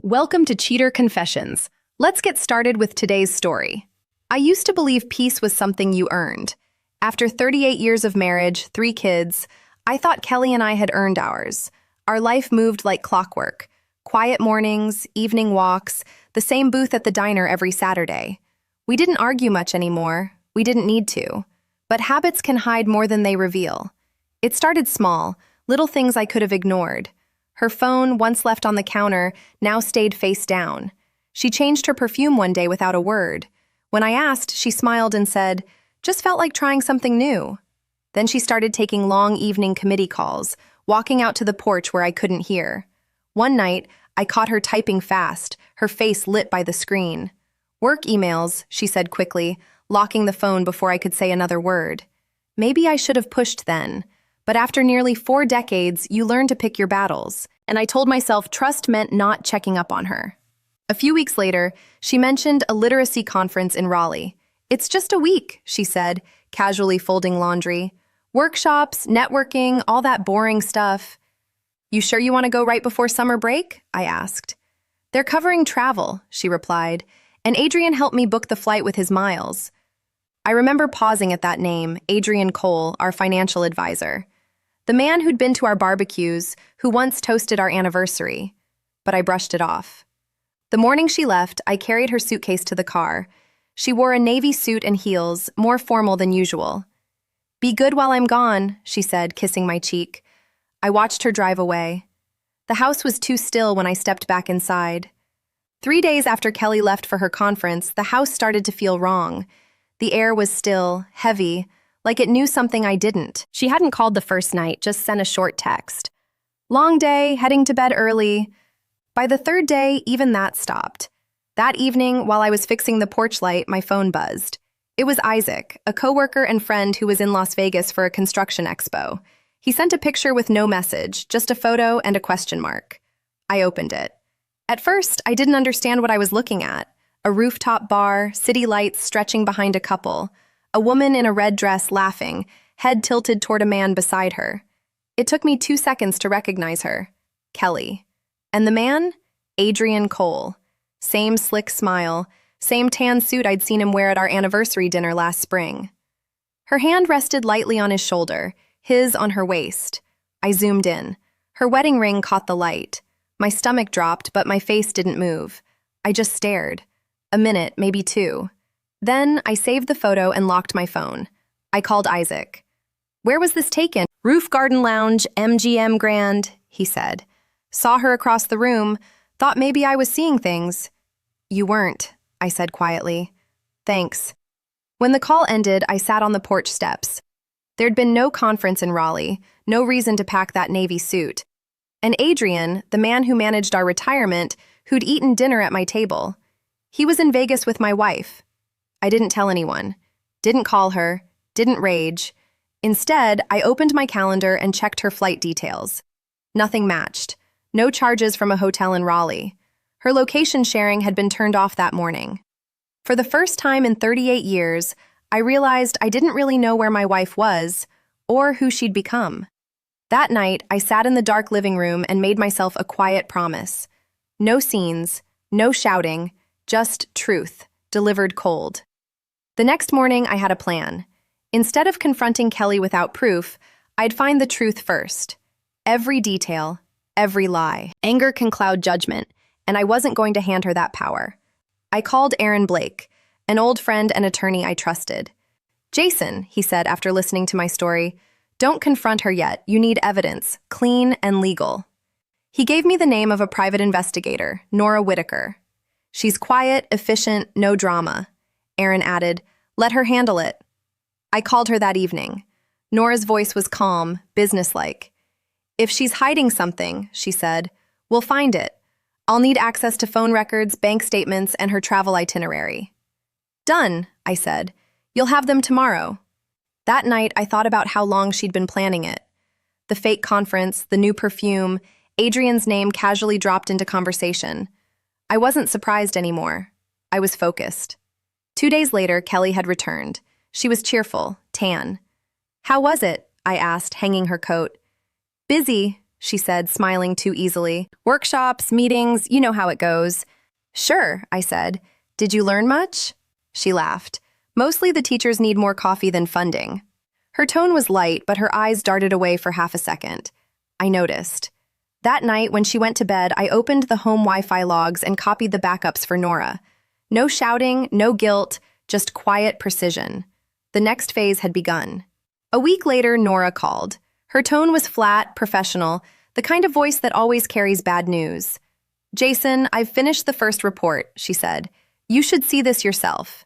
Welcome to Cheater Confessions. Let's get started with today's story. I used to believe peace was something you earned. After 38 years of marriage, 3 kids, I thought Kelly and I had earned ours. Our life moved like clockwork. Quiet mornings, evening walks, the same booth at the diner every Saturday. We didn't argue much anymore. We didn't need to. But habits can hide more than they reveal. It started small, little things I could have ignored. Her phone, once left on the counter, now stayed face down. She changed her perfume one day without a word. When I asked, she smiled and said, "Just felt like trying something new." Then she started taking long evening committee calls, walking out to the porch where I couldn't hear. One night, I caught her typing fast, her face lit by the screen. "Work emails," she said quickly, locking the phone before I could say another word. Maybe I should have pushed then. But after nearly 4 decades, you learn to pick your battles. And I told myself trust meant not checking up on her. A few weeks later, she mentioned a literacy conference in Raleigh. "It's just a week," she said, casually folding laundry. "Workshops, networking, all that boring stuff." "You sure you want to go right before summer break?" I asked. "They're covering travel," she replied, "and Adrian helped me book the flight with his miles." I remember pausing at that name, Adrian Cole, our financial advisor. The man who'd been to our barbecues, who once toasted our anniversary. But I brushed it off. The morning she left, I carried her suitcase to the car. She wore a navy suit and heels, more formal than usual. "Be good while I'm gone," she said, kissing my cheek. I watched her drive away. The house was too still when I stepped back inside. 3 days after Kelly left for her conference, the house started to feel wrong. The air was still, heavy, like it knew something I didn't. She hadn't called the first night, just sent a short text. "Long day, heading to bed early." By the 3rd day, even that stopped. That evening, while I was fixing the porch light, my phone buzzed. It was Isaac, a coworker and friend who was in Las Vegas for a construction expo. He sent a picture with no message, just a photo and a question mark. I opened it. At first, I didn't understand what I was looking at. A rooftop bar, city lights stretching behind a couple. A woman in a red dress laughing, head tilted toward a man beside her. It took me 2 seconds to recognize her. Kelly. And the man? Adrian Cole. Same slick smile, same tan suit I'd seen him wear at our anniversary dinner last spring. Her hand rested lightly on his shoulder, his on her waist. I zoomed in. Her wedding ring caught the light. My stomach dropped, but my face didn't move. I just stared. A minute, maybe 2. Then I saved the photo and locked my phone. I called Isaac. "Where was this taken?" "Roof Garden Lounge, MGM Grand," he said. "Saw her across the room. Thought maybe I was seeing things." "You weren't," I said quietly. "Thanks." When the call ended, I sat on the porch steps. There'd been no conference in Raleigh, no reason to pack that navy suit. And Adrian, the man who managed our retirement, who'd eaten dinner at my table. He was in Vegas with my wife. I didn't tell anyone, didn't call her, didn't rage. Instead, I opened my calendar and checked her flight details. Nothing matched. No charges from a hotel in Raleigh. Her location sharing had been turned off that morning. For the first time in 38 years, I realized I didn't really know where my wife was or who she'd become. That night, I sat in the dark living room and made myself a quiet promise. No scenes, no shouting, just truth, delivered cold. The next morning, I had a plan. Instead of confronting Kelly without proof, I'd find the truth first. Every detail, every lie. Anger can cloud judgment, and I wasn't going to hand her that power. I called Aaron Blake, an old friend and attorney I trusted. "Jason," he said after listening to my story, "don't confront her yet. You need evidence, clean and legal." He gave me the name of a private investigator, Nora Whitaker. "She's quiet, efficient, no drama." Aaron added, "Let her handle it." I called her that evening. Nora's voice was calm, businesslike. "If she's hiding something," she said, "we'll find it. I'll need access to phone records, bank statements, and her travel itinerary." "Done," I said. "You'll have them tomorrow." That night, I thought about how long she'd been planning it. The fake conference, the new perfume, Adrian's name casually dropped into conversation. I wasn't surprised anymore. I was focused. 2 days later, Kelly had returned. She was cheerful, tan. "How was it?" I asked, hanging her coat. "Busy," she said, smiling too easily. Workshops, meetings, you know how it goes. Sure, I said. Did you learn much? She laughed. Mostly the teachers need more coffee than funding. Her tone was light, but her eyes darted away for half a second. I noticed. That night, when she went to bed, I opened the home Wi-Fi logs and copied the backups for Nora. No shouting, no guilt, just quiet precision. The next phase had begun. A week later, Nora called. Her tone was flat, professional, the kind of voice that always carries bad news. Jason, I've finished the first report, she said. You should see this yourself.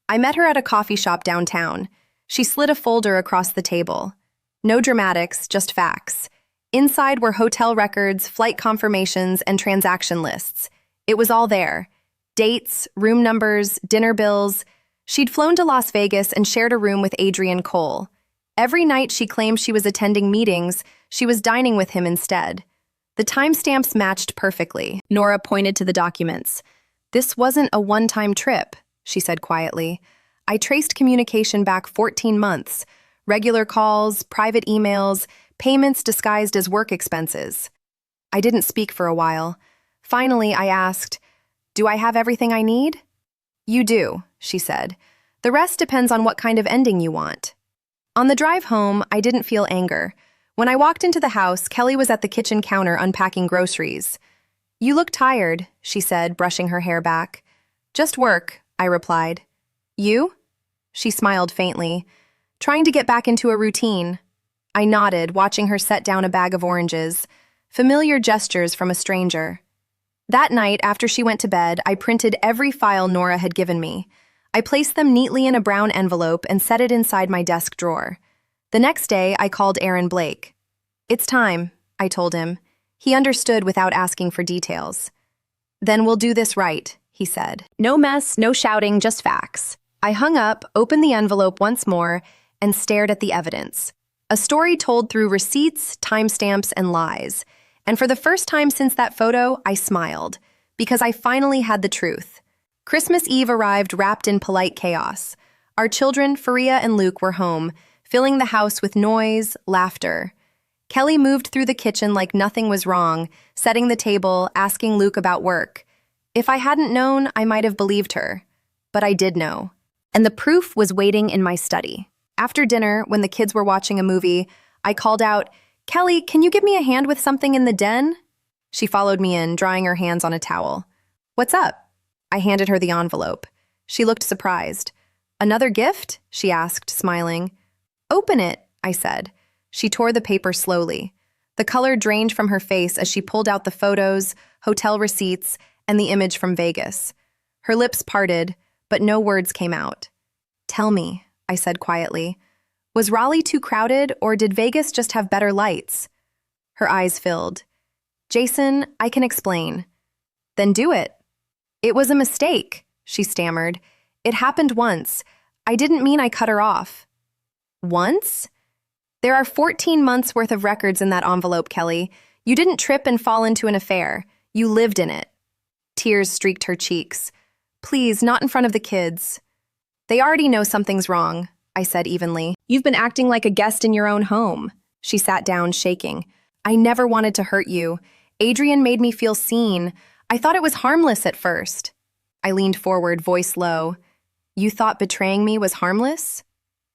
I met her at a coffee shop downtown. She slid a folder across the table. No dramatics, just facts. Inside were hotel records, flight confirmations, and transaction lists. It was all there. Dates, room numbers, dinner bills. She'd flown to Las Vegas and shared a room with Adrian Cole. Every night she claimed she was attending meetings, she was dining with him instead. The timestamps matched perfectly. Nora pointed to the documents. This wasn't a one-time trip, she said quietly. I traced communication back 14 months. Regular calls, private emails, payments disguised as work expenses. I didn't speak for a while. Finally, I asked, "Do I have everything I need?" "You do," she said. "The rest depends on what kind of ending you want." On the drive home, I didn't feel anger. When I walked into the house, Kelly was at the kitchen counter unpacking groceries. "You look tired," she said, brushing her hair back. "Just work," I replied. "You?" She smiled faintly. "Trying to get back into a routine." I nodded, watching her set down a bag of oranges. Familiar gestures from a stranger. That night, after she went to bed, I printed every file Nora had given me. I placed them neatly in a brown envelope and set it inside my desk drawer. The next day, I called Aaron Blake. "It's time," I told him. He understood without asking for details. "Then we'll do this right," he said. No mess, no shouting, just facts. I hung up, opened the envelope once more, and stared at the evidence. A story told through receipts, timestamps, and lies. And for the first time since that photo, I smiled, because I finally had the truth. Christmas Eve arrived wrapped in polite chaos. Our children, Faria and Luke, were home, filling the house with noise, laughter. Kelly moved through the kitchen like nothing was wrong, setting the table, asking Luke about work. If I hadn't known, I might have believed her. But I did know. And the proof was waiting in my study. After dinner, when the kids were watching a movie, I called out, "Kelly, can you give me a hand with something in the den?" She followed me in, drying her hands on a towel. "What's up?" I handed her the envelope. She looked surprised. "Another gift?" she asked, smiling. "Open it," I said. She tore the paper slowly. The color drained from her face as she pulled out the photos, hotel receipts, and the image from Vegas. Her lips parted, but no words came out. "Tell me," I said quietly. "Was Raleigh too crowded, or did Vegas just have better lights?" Her eyes filled. "Jason, I can explain." "Then do it." "It was a mistake," she stammered. "It happened once. I didn't mean I cut her off." "Once?" "There are 14 months' worth of records in that envelope, Kelly. You didn't trip and fall into an affair. You lived in it." Tears streaked her cheeks. "Please, not in front of the kids." "They already know something's wrong," I said evenly. "You've been acting like a guest in your own home." She sat down, shaking. "I never wanted to hurt you. Adrian made me feel seen. I thought it was harmless at first." I leaned forward, voice low. "You thought betraying me was harmless?"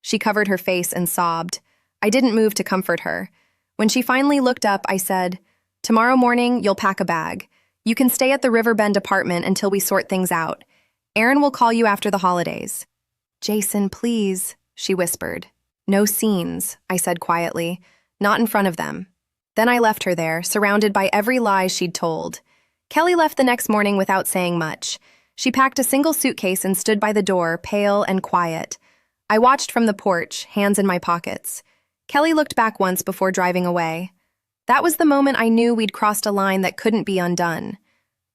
She covered her face and sobbed. I didn't move to comfort her. When she finally looked up, I said, "Tomorrow morning, you'll pack a bag. You can stay at the Riverbend apartment until we sort things out. Aaron will call you after the holidays." "Jason, please," she whispered. "No scenes," I said quietly. "Not in front of them." Then I left her there, surrounded by every lie she'd told. Kelly left the next morning without saying much. She packed a single suitcase and stood by the door, pale and quiet. I watched from the porch, hands in my pockets. Kelly looked back once before driving away. That was the moment I knew we'd crossed a line that couldn't be undone.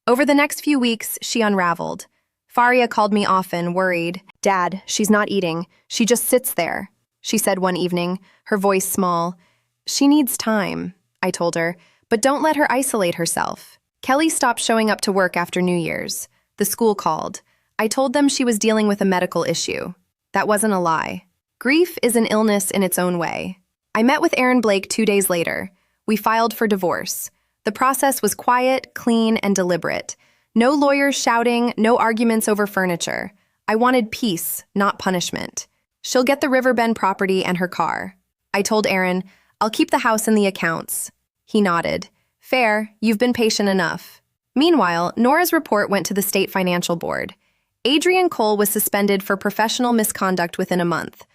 Over the next few weeks, she unraveled. Faria called me often, worried. "Dad, she's not eating. She just sits there," she said one evening, her voice small. "She needs time," I told her, "but don't let her isolate herself." Kelly stopped showing up to work after New Year's. The school called. I told them she was dealing with a medical issue. That wasn't a lie. Grief is an illness in its own way. I met with Aaron Blake 2 days later. We filed for divorce. The process was quiet, clean, and deliberate. No lawyers shouting, no arguments over furniture. I wanted peace, not punishment. She'll get the Riverbend property and her car. I told Aaron, I'll keep the house and the accounts. He nodded. Fair, you've been patient enough. Meanwhile, Nora's report went to the State Financial Board. Adrian Cole was suspended for professional misconduct within a month.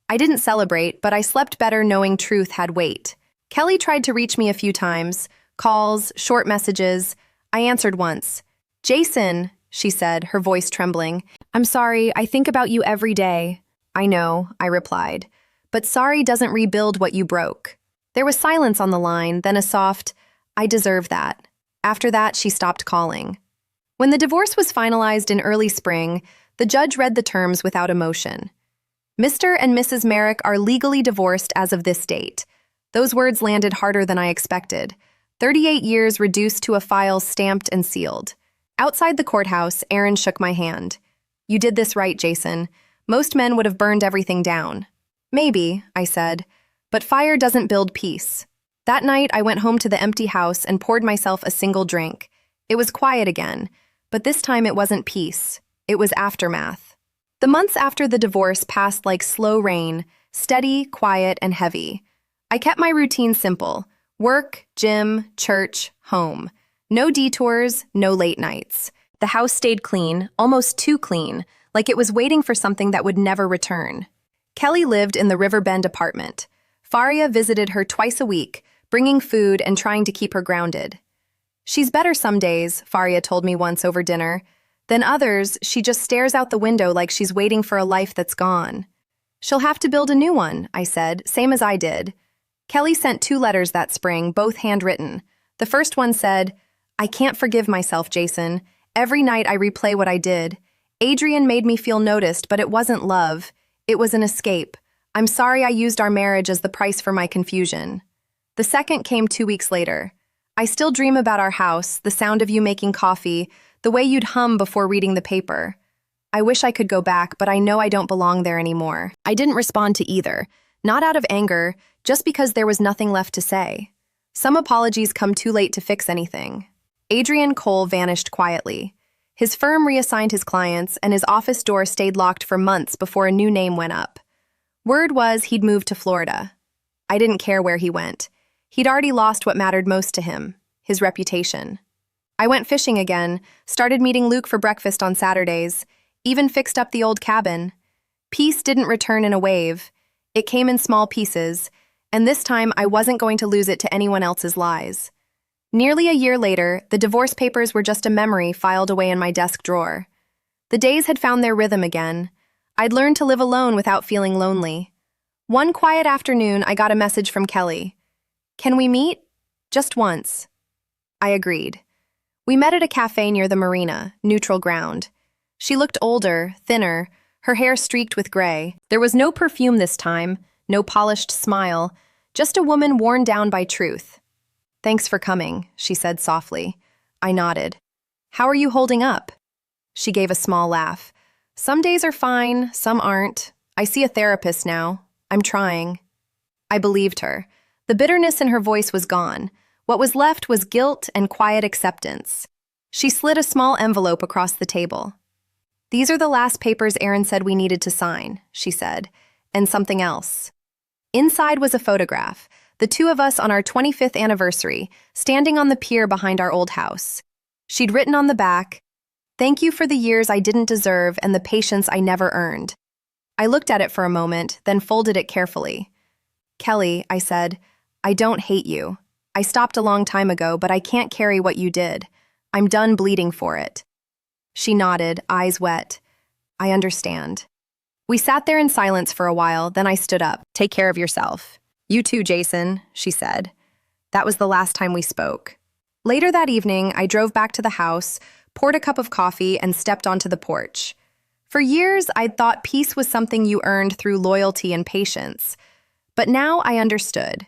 I didn't celebrate, but I slept better knowing truth had weight. Kelly tried to reach me a few times. Calls, short messages. I answered once. Jason, she said, her voice trembling. I'm sorry, I think about you every day. I know, I replied. But sorry doesn't rebuild what you broke. There was silence on the line, then a soft, I deserve that. After that, she stopped calling. When the divorce was finalized in early spring, the judge read the terms without emotion. Mr. and Mrs. Merrick are legally divorced as of this date. Those words landed harder than I expected. 38 years reduced to a file stamped and sealed. Outside the courthouse, Aaron shook my hand. You did this right, Jason. Most men would have burned everything down. Maybe, I said, but fire doesn't build peace. That night, I went home to the empty house and poured myself a single drink. It was quiet again, but this time it wasn't peace. It was aftermath. The months after the divorce passed like slow rain, steady, quiet, and heavy. I kept my routine simple. Work, gym, church, home. No detours, no late nights. The house stayed clean, almost too clean, like it was waiting for something that would never return. Kelly lived in the Riverbend apartment. Faria visited her twice a week, bringing food and trying to keep her grounded. She's better some days, Faria told me once over dinner. Then others, she just stares out the window like she's waiting for a life that's gone. She'll have to build a new one, I said, same as I did. Kelly sent 2 letters that spring, both handwritten. The first one said, I can't forgive myself, Jason. Every night I replay what I did. Adrian made me feel noticed, but it wasn't love. It was an escape. I'm sorry I used our marriage as the price for my confusion. The second came 2 weeks later. I still dream about our house, the sound of you making coffee, the way you'd hum before reading the paper. I wish I could go back, but I know I don't belong there anymore. I didn't respond to either. Not out of anger, just because there was nothing left to say. Some apologies come too late to fix anything. Adrian Cole vanished quietly. His firm reassigned his clients, and his office door stayed locked for months before a new name went up. Word was he'd moved to Florida. I didn't care where he went. He'd already lost what mattered most to him, his reputation. I went fishing again, started meeting Luke for breakfast on Saturdays, even fixed up the old cabin. Peace didn't return in a wave. It came in small pieces, and this time I wasn't going to lose it to anyone else's lies. Nearly a year later, the divorce papers were just a memory filed away in my desk drawer. The days had found their rhythm again. I'd learned to live alone without feeling lonely. One quiet afternoon, I got a message from Kelly. Can we meet? Just once. I agreed. We met at a cafe near the marina, neutral ground. She looked older, thinner, her hair streaked with gray. There was no perfume this time, no polished smile, just a woman worn down by truth. Thanks for coming, she said softly. I nodded. How are you holding up? She gave a small laugh. Some days are fine, some aren't. I see a therapist now. I'm trying. I believed her. The bitterness in her voice was gone. What was left was guilt and quiet acceptance. She slid a small envelope across the table. These are the last papers Aaron said we needed to sign, she said, and something else. Inside was a photograph, the 2 of us on our 25th anniversary, standing on the pier behind our old house. She'd written on the back, "Thank you for the years I didn't deserve and the patience I never earned." I looked at it for a moment, then folded it carefully. Kelly, I said, I don't hate you. I stopped a long time ago, but I can't carry what you did. I'm done bleeding for it. She nodded, eyes wet. I understand. We sat there in silence for a while, then I stood up. Take care of yourself. You too, Jason, she said. That was the last time we spoke. Later that evening, I drove back to the house, poured a cup of coffee, and stepped onto the porch. For years, I'd thought peace was something you earned through loyalty and patience. But now I understood.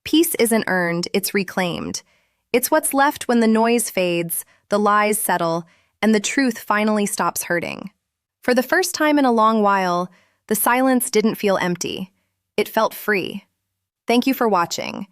Peace isn't earned, it's reclaimed. It's what's left when the noise fades, the lies settle, and the truth finally stops hurting. For the first time in a long while, the silence didn't feel empty. It felt free. Thank you for watching.